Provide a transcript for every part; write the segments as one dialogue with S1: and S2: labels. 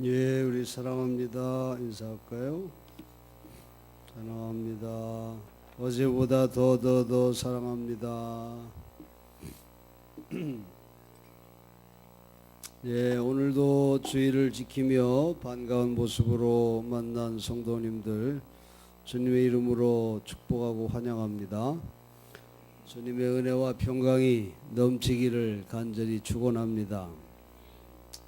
S1: 예, 우리 사랑합니다. 인사할까요? 사랑합니다. 어제보다 더 사랑합니다. 예, 오늘도 주의를 지키며 반가운 모습으로 만난 성도님들 주님의 이름으로 축복하고 환영합니다. 주님의 은혜와 평강이 넘치기를 간절히 축원합니다.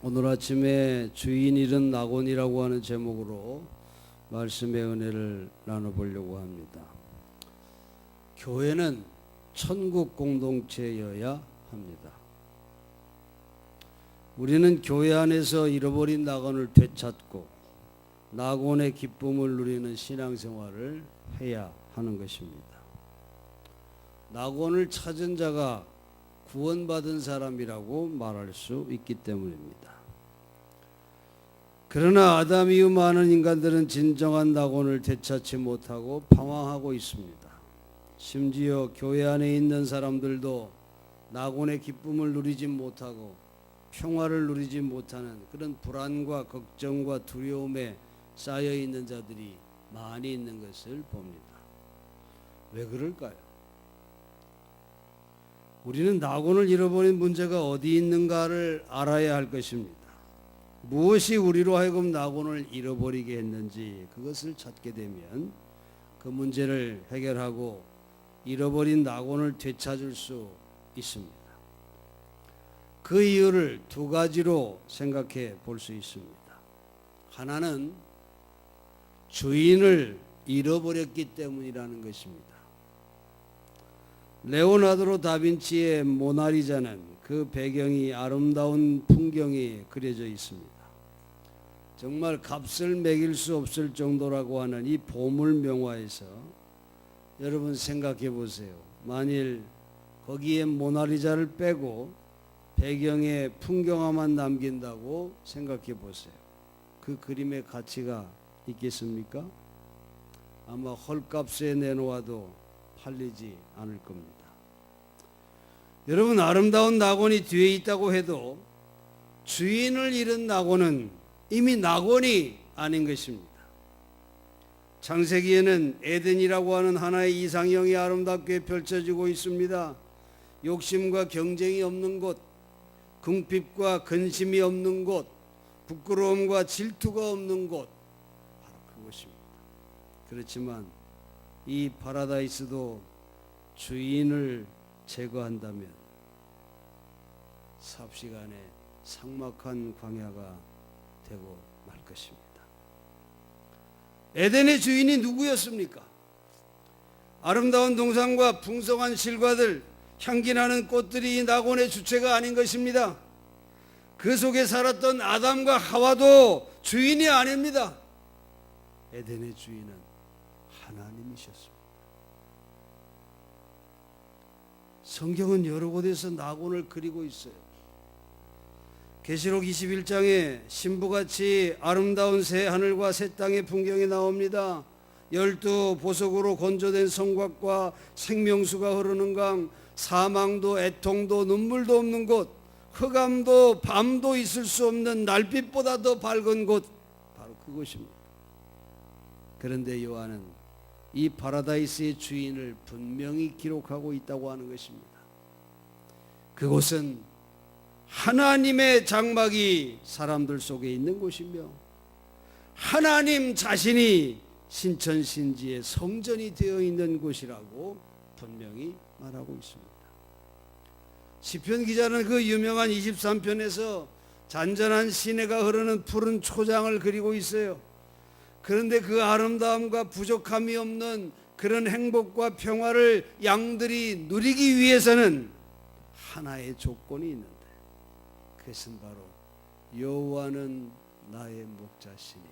S1: 오늘 아침에 주인 잃은 낙원이라고 하는 제목으로 말씀의 은혜를 나눠보려고 합니다. 교회는 천국 공동체여야 합니다. 우리는 교회 안에서 잃어버린 낙원을 되찾고 낙원의 기쁨을 누리는 신앙생활을 해야 하는 것입니다. 낙원을 찾은 자가 구원받은 사람이라고 말할 수 있기 때문입니다. 그러나 아담 이후 많은 인간들은 진정한 낙원을 되찾지 못하고 방황하고 있습니다. 심지어 교회 안에 있는 사람들도 낙원의 기쁨을 누리지 못하고 평화를 누리지 못하는 그런 불안과 걱정과 두려움에 쌓여 있는 자들이 많이 있는 것을 봅니다. 왜 그럴까요? 우리는 낙원을 잃어버린 문제가 어디 있는가를 알아야 할 것입니다. 무엇이 우리로 하여금 낙원을 잃어버리게 했는지 그것을 찾게 되면 그 문제를 해결하고 잃어버린 낙원을 되찾을 수 있습니다. 그 이유를 두 가지로 생각해 볼 수 있습니다. 하나는 주인을 잃어버렸기 때문이라는 것입니다. 레오나르도 다빈치의 모나리자는 그 배경이 아름다운 풍경이 그려져 있습니다. 정말 값을 매길 수 없을 정도라고 하는 이 보물 명화에서 여러분 생각해 보세요. 만일 거기에 모나리자를 빼고 배경에 풍경화만 남긴다고 생각해 보세요. 그 그림의 가치가 있겠습니까? 아마 헐값에 내놓아도 팔리지 않을 겁니다. 여러분, 아름다운 낙원이 뒤에 있다고 해도 주인을 잃은 낙원은 이미 낙원이 아닌 것입니다. 창세기에는 에덴이라고 하는 하나의 이상형이 아름답게 펼쳐지고 있습니다. 욕심과 경쟁이 없는 곳, 궁핍과 근심이 없는 곳, 부끄러움과 질투가 없는 곳, 바로 그곳입니다. 그렇지만 이 파라다이스도 주인을 제거한다면 삽시간에 삭막한 광야가 되고 말 것입니다. 에덴의 주인이 누구였습니까? 아름다운 동산과 풍성한 실과들, 향기나는 꽃들이 이 낙원의 주체가 아닌 것입니다. 그 속에 살았던 아담과 하와도 주인이 아닙니다. 에덴의 주인은 하나님이셨습니다. 성경은 여러 곳에서 낙원을 그리고 있어요. 계시록 21장에 신부같이 아름다운 새 하늘과 새 땅의 풍경이 나옵니다. 12보석으로 건조된 성곽과 생명수가 흐르는 강, 사망도 애통도 눈물도 없는 곳, 흑암도 밤도 있을 수 없는 날빛보다 더 밝은 곳, 바로 그곳입니다. 그런데 요한은 이 파라다이스의 주인을 분명히 기록하고 있다고 하는 것입니다. 그곳은 하나님의 장막이 사람들 속에 있는 곳이며 하나님 자신이 신천신지의 성전이 되어 있는 곳이라고 분명히 말하고 있습니다. 시편 기자는 그 유명한 23편에서 잔잔한 시내가 흐르는 푸른 초장을 그리고 있어요. 그런데 그 아름다움과 부족함이 없는 그런 행복과 평화를 양들이 누리기 위해서는 하나의 조건이 있는데 그것은 바로 여호와는 나의 목자시니.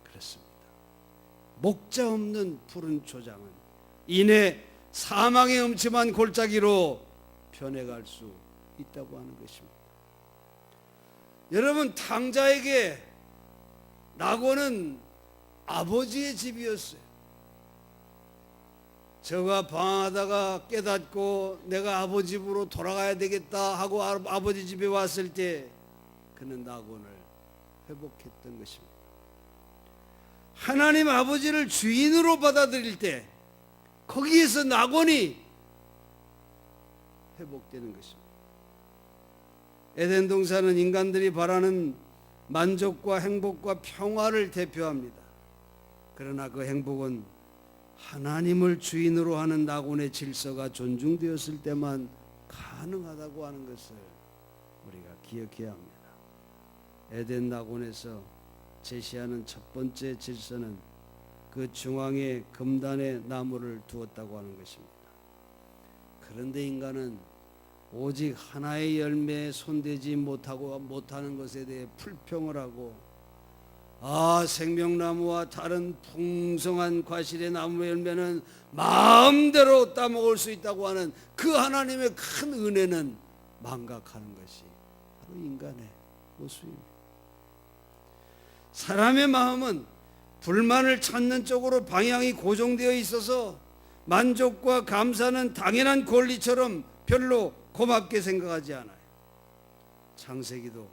S1: 그렇습니다. 목자 없는 푸른 초장은 이내 사망의 음침한 골짜기로 변해갈 수 있다고 하는 것입니다. 여러분, 탕자에게 낙원은 아버지의 집이었어요. 저가 방황하다가 깨닫고 내가 아버지 집으로 돌아가야 되겠다 하고 아버지 집에 왔을 때 그는 낙원을 회복했던 것입니다. 하나님 아버지를 주인으로 받아들일 때 거기에서 낙원이 회복되는 것입니다. 에덴 동산은 인간들이 바라는 만족과 행복과 평화를 대표합니다. 그러나 그 행복은 하나님을 주인으로 하는 낙원의 질서가 존중되었을 때만 가능하다고 하는 것을 우리가 기억해야 합니다. 에덴 낙원에서 제시하는 첫 번째 질서는 그 중앙에 금단의 나무를 두었다고 하는 것입니다. 그런데 인간은 오직 하나의 열매에 손대지 못하는 것에 대해 불평을 하고, 생명나무와 다른 풍성한 과실의 나무 열매는 마음대로 따먹을 수 있다고 하는 그 하나님의 큰 은혜는 망각하는 것이 바로 인간의 모습입니다. 사람의 마음은 불만을 찾는 쪽으로 방향이 고정되어 있어서 만족과 감사는 당연한 권리처럼 별로 고맙게 생각하지 않아요. 창세기도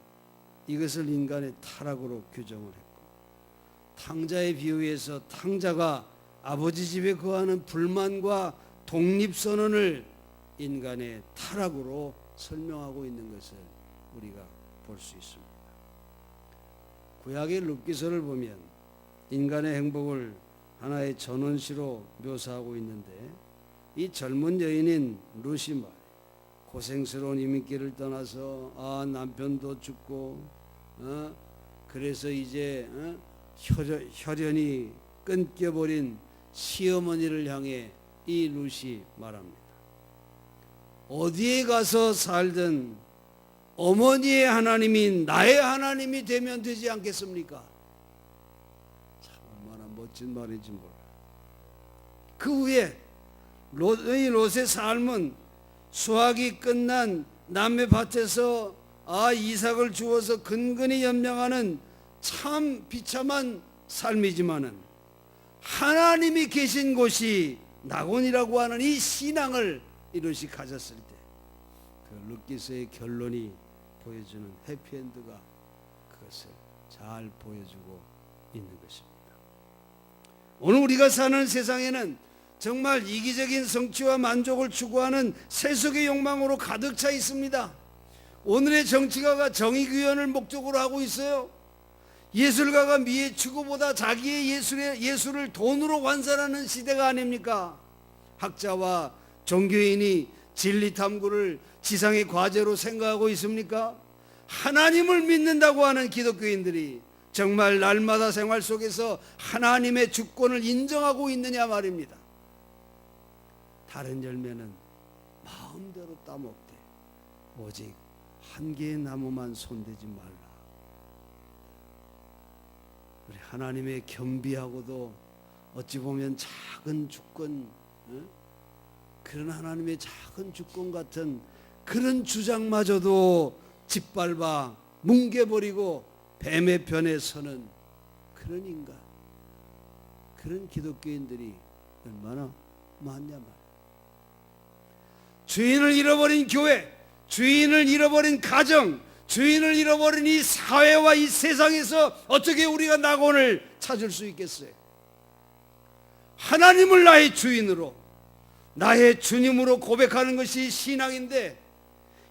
S1: 이것을 인간의 타락으로 규정을 했고, 탕자의 비유에서 탕자가 아버지 집에 거하는 불만과 독립선언을 인간의 타락으로 설명하고 있는 것을 우리가 볼 수 있습니다. 구약의 룻기서를 보면 인간의 행복을 하나의 전원시로 묘사하고 있는데, 이 젊은 여인인 룻이 말이에요. 고생스러운 이민길을 떠나서 남편도 죽고 그래서 이제 혈연이 끊겨버린 시어머니를 향해 이 룻이 말합니다. 어디에 가서 살든 어머니의 하나님이 나의 하나님이 되면 되지 않겠습니까? 참 얼마나 멋진 말인지 몰라요. 그 후에 롯의 삶은 수확이 끝난 남의 밭에서 이삭을 주어서 근근히 연명하는 참 비참한 삶이지만은 하나님이 계신 곳이 낙원이라고 하는 이 신앙을 이것이 가졌을 때 그 룻기서의 결론이 보여주는 해피엔드가 그것을 잘 보여주고 있는 것입니다. 오늘 우리가 사는 세상에는 정말 이기적인 성취와 만족을 추구하는 세속의 욕망으로 가득 차 있습니다. 오늘의 정치가가 정의규현을 목적으로 하고 있어요. 예술가가 미의 추구보다 자기의 예술을 돈으로 환산하는 시대가 아닙니까? 학자와 종교인이 진리 탐구를 지상의 과제로 생각하고 있습니까? 하나님을 믿는다고 하는 기독교인들이 정말 날마다 생활 속에서 하나님의 주권을 인정하고 있느냐 말입니다. 다른 열매는 마음대로 따먹되 오직 한 개의 나무만 손대지 말라. 우리 하나님의 겸비하고도 어찌 보면 작은 주권, 그런 하나님의 작은 주권 같은 그런 주장마저도 짓밟아 뭉개버리고 뱀의 편에 서는 그런 인간, 그런 기독교인들이 얼마나 많냐 말이야. 주인을 잃어버린 교회, 주인을 잃어버린 가정, 주인을 잃어버린 이 사회와 이 세상에서 어떻게 우리가 낙원을 찾을 수 있겠어요? 하나님을 나의 주인으로, 나의 주님으로 고백하는 것이 신앙인데,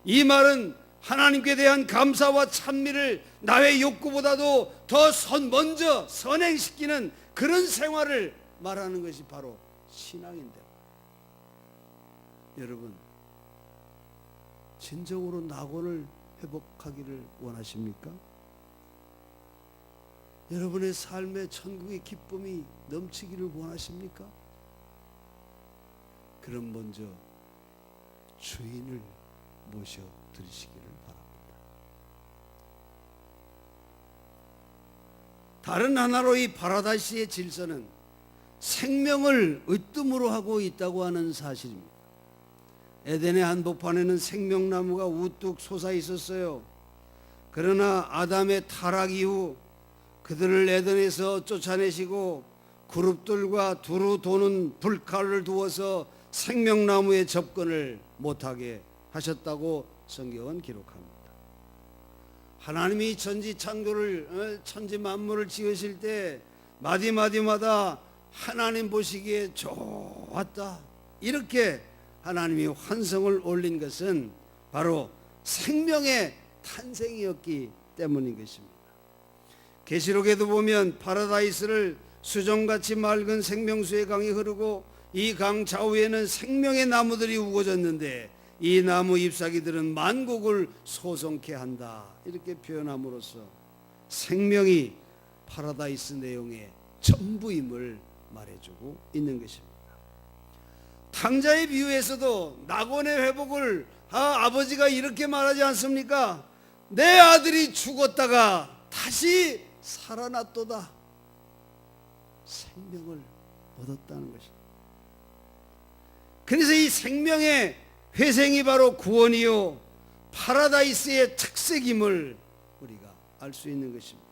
S1: 이 말은 하나님께 대한 감사와 찬미를 나의 욕구보다도 더 먼저 선행시키는 그런 생활을 말하는 것이 바로 신앙인데, 여러분 진정으로 낙원을 회복하기를 원하십니까? 여러분의 삶에 천국의 기쁨이 넘치기를 원하십니까? 그럼 먼저 주인을 모셔 드리시기를 바랍니다. 다른 하나로 이 파라다이스의 질서는 생명을 으뜸으로 하고 있다고 하는 사실입니다. 에덴의 한복판에는 생명나무가 우뚝 솟아 있었어요. 그러나 아담의 타락 이후 그들을 에덴에서 쫓아내시고 그룹들과 두루 도는 불칼을 두어서 생명나무에 접근을 못하게 하셨다고 성경은 기록합니다. 하나님이 천지 만물을 지으실 때 마디마디마다 하나님 보시기에 좋았다, 이렇게 하나님이 환성을 올린 것은 바로 생명의 탄생이었기 때문인 것입니다. 계시록에도 보면 파라다이스를 수정같이 맑은 생명수의 강이 흐르고 이 강 좌우에는 생명의 나무들이 우거졌는데 이 나무 잎사귀들은 만국을 소송케 한다, 이렇게 표현함으로써 생명이 파라다이스 내용의 전부임을 말해주고 있는 것입니다. 탕자의 비유에서도 낙원의 회복을 아버지가 이렇게 말하지 않습니까? 내 아들이 죽었다가 다시 살아났도다. 생명을 얻었다는 것입니다. 그래서 이 생명의 회생이 바로 구원이요 파라다이스의 특색임을 우리가 알 수 있는 것입니다.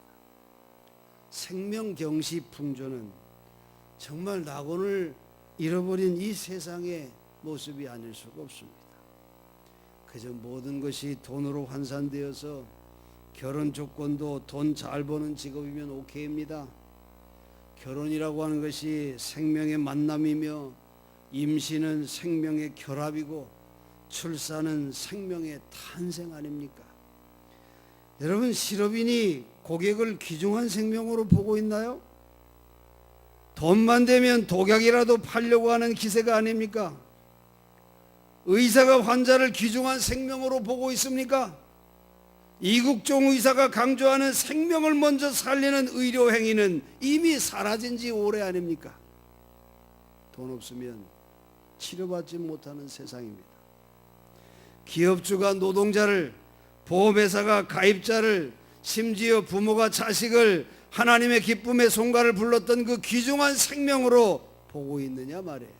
S1: 생명경시 풍조는 정말 낙원을 잃어버린 이 세상의 모습이 아닐 수가 없습니다. 그저 모든 것이 돈으로 환산되어서 결혼 조건도 돈 잘 버는 직업이면 오케이입니다. 결혼이라고 하는 것이 생명의 만남이며 임신은 생명의 결합이고 출산은 생명의 탄생 아닙니까? 여러분, 실업인이 고객을 귀중한 생명으로 보고 있나요? 돈만 되면 독약이라도 팔려고 하는 기세가 아닙니까? 의사가 환자를 귀중한 생명으로 보고 있습니까? 이국종 의사가 강조하는 생명을 먼저 살리는 의료 행위는 이미 사라진 지 오래 아닙니까? 돈 없으면 치료받지 못하는 세상입니다. 기업주가 노동자를, 보험회사가 가입자를, 심지어 부모가 자식을 하나님의 기쁨의 송가를 불렀던 그 귀중한 생명으로 보고 있느냐 말이에요.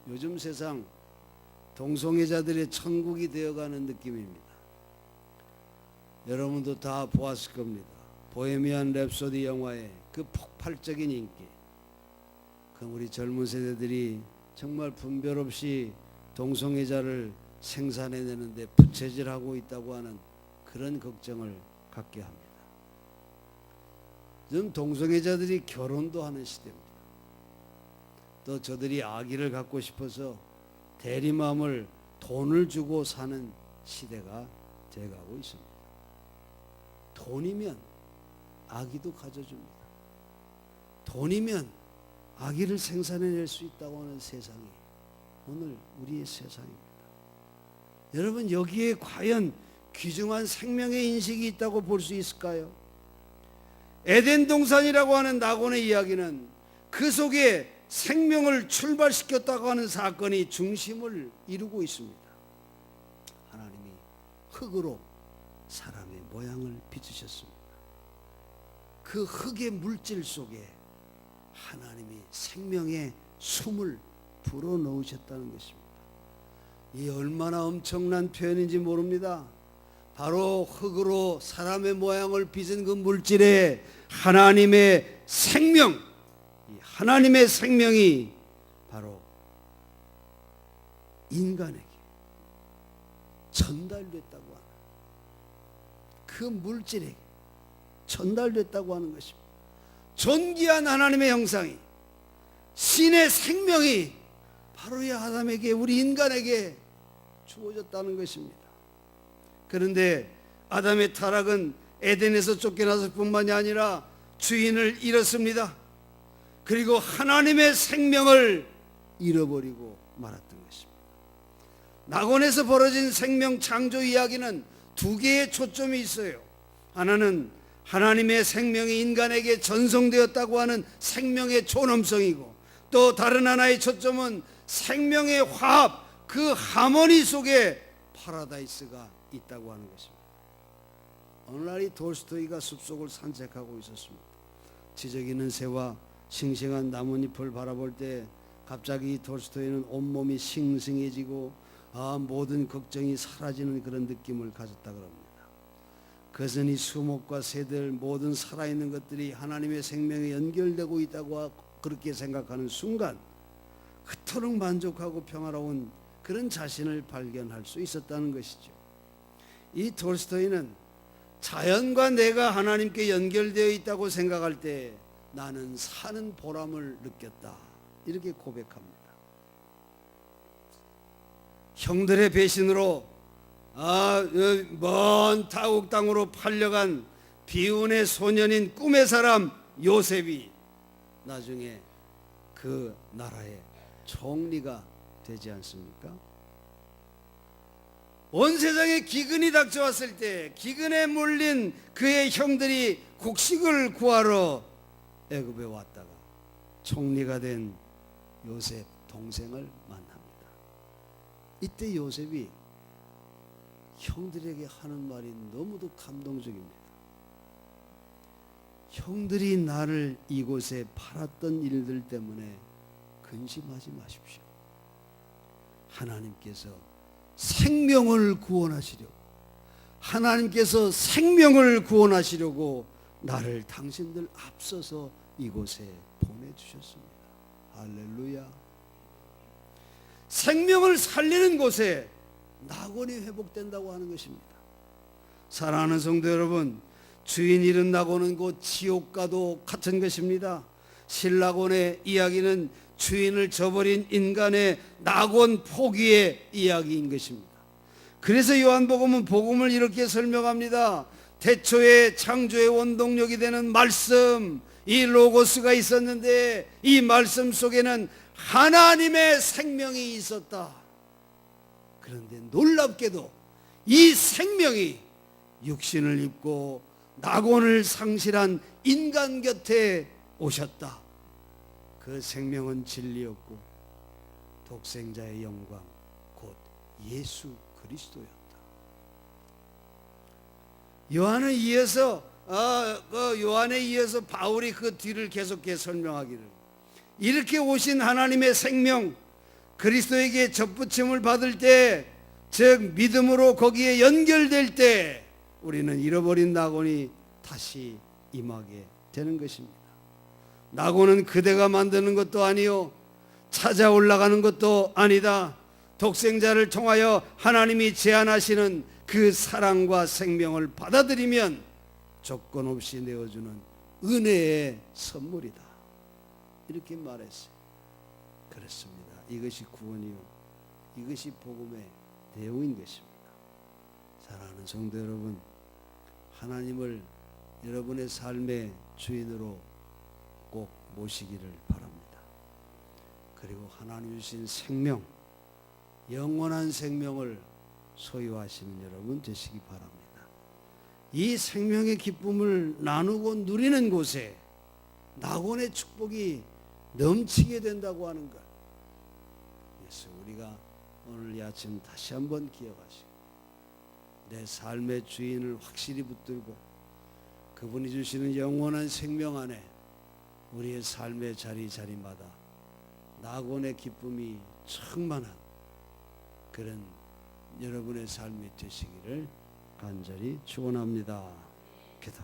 S1: 요즘 세상 동성애자들의 천국이 되어가는 느낌입니다. 여러분도 다 보았을 겁니다. 보헤미안 랩소디 영화의 그 폭발적인 인기. 그 우리 젊은 세대들이 정말 분별 없이 동성애자를 생산해내는데 부채질하고 있다고 하는 그런 걱정을 갖게 합니다. 요즘 동성애자들이 결혼도 하는 시대입니다. 또 저들이 아기를 갖고 싶어서 대리맘을 돈을 주고 사는 시대가 되어가고 있습니다. 돈이면 아기도 가져줍니다. 돈이면 아기를 생산해낼 수 있다고 하는 세상이 오늘 우리의 세상입니다. 여러분, 여기에 과연 귀중한 생명의 인식이 있다고 볼 수 있을까요? 에덴 동산이라고 하는 낙원의 이야기는 그 속에 생명을 출발시켰다고 하는 사건이 중심을 이루고 있습니다. 하나님이 흙으로 사람의 모양을 빚으셨습니다. 그 흙의 물질 속에 하나님이 생명의 숨을 불어넣으셨다는 것입니다. 이 얼마나 엄청난 표현인지 모릅니다. 바로 흙으로 사람의 모양을 빚은 그 물질에 하나님의 생명, 이 하나님의 생명이 바로 인간에게 전달됐다고 하는, 그 물질에게 전달됐다고 하는 것입니다. 존귀한 하나님의 형상이, 신의 생명이 바로 이 아담에게, 우리 인간에게 주어졌다는 것입니다. 그런데 아담의 타락은 에덴에서 쫓겨났을 뿐만이 아니라 주인을 잃었습니다. 그리고 하나님의 생명을 잃어버리고 말았던 것입니다. 낙원에서 벌어진 생명 창조 이야기는 두 개의 초점이 있어요. 하나는 하나님의 생명이 인간에게 전송되었다고 하는 생명의 존엄성이고, 또 다른 하나의 초점은 생명의 화합, 그 하모니 속에 파라다이스가 있다고 하는 것입니다. 어느 날 이 돌스토이가 숲속을 산책하고 있었습니다. 지저귀는 새와 싱싱한 나뭇잎을 바라볼 때 갑자기 돌스토이는 온몸이 싱싱해지고 모든 걱정이 사라지는 그런 느낌을 가졌다 그럽니다. 그것은 이 수목과 새들, 모든 살아있는 것들이 하나님의 생명에 연결되고 있다고 그렇게 생각하는 순간 그토록 만족하고 평화로운 그런 자신을 발견할 수 있었다는 것이죠. 이 톨스토이는 자연과 내가 하나님께 연결되어 있다고 생각할 때 나는 사는 보람을 느꼈다. 이렇게 고백합니다. 형들의 배신으로 먼 타국 땅으로 팔려간 비운의 소년인 꿈의 사람 요셉이 나중에 그 나라의 총리가 되지 않습니까? 온 세상에 기근이 닥쳐왔을 때 기근에 몰린 그의 형들이 곡식을 구하러 애굽에 왔다가 총리가 된 요셉 동생을 만납니다. 이때 요셉이 형들에게 하는 말이 너무도 감동적입니다. 형들이 나를 이곳에 팔았던 일들 때문에 근심하지 마십시오. 하나님께서 생명을 구원하시려고, 하나님께서 생명을 구원하시려고 나를 당신들 앞서서 이곳에 보내주셨습니다. 할렐루야. 생명을 살리는 곳에 낙원이 회복된다고 하는 것입니다. 사랑하는 성도 여러분, 주인 잃은 낙원은 곧 지옥과도 같은 것입니다. 신낙원의 이야기는 주인을 저버린 인간의 낙원 포기의 이야기인 것입니다. 그래서 요한복음은 복음을 이렇게 설명합니다. 태초에 창조의 원동력이 되는 말씀, 이 로고스가 있었는데 이 말씀 속에는 하나님의 생명이 있었다. 그런데 놀랍게도 이 생명이 육신을 입고 낙원을 상실한 인간 곁에 오셨다. 그 생명은 진리였고 독생자의 영광 곧 예수 그리스도였다. 요한에 이어서 바울이 그 뒤를 계속해 설명하기를, 이렇게 오신 하나님의 생명 그리스도에게 접붙임을 받을 때, 즉 믿음으로 거기에 연결될 때 우리는 잃어버린 낙원이 다시 임하게 되는 것입니다. 낙원은 그대가 만드는 것도 아니요 찾아 올라가는 것도 아니다. 독생자를 통하여 하나님이 제안하시는 그 사랑과 생명을 받아들이면 조건 없이 내어주는 은혜의 선물이다. 이렇게 말했어요. 그렇습니다. 이것이 구원이요, 이것이 복음의 내용인 것입니다. 사랑하는 성도 여러분, 하나님을 여러분의 삶의 주인으로 꼭 모시기를 바랍니다. 그리고 하나님 주신 생명, 영원한 생명을 소유하시는 여러분 되시기 바랍니다. 이 생명의 기쁨을 나누고 누리는 곳에 낙원의 축복이 넘치게 된다고 하는 것, 그래서 우리가 오늘 이 아침 다시 한번 기억하시고 내 삶의 주인을 확실히 붙들고 그분이 주시는 영원한 생명 안에 우리의 삶의 자리마다 낙원의 기쁨이 충만한 그런 여러분의 삶이 되시기를 간절히 축원합니다. 기도.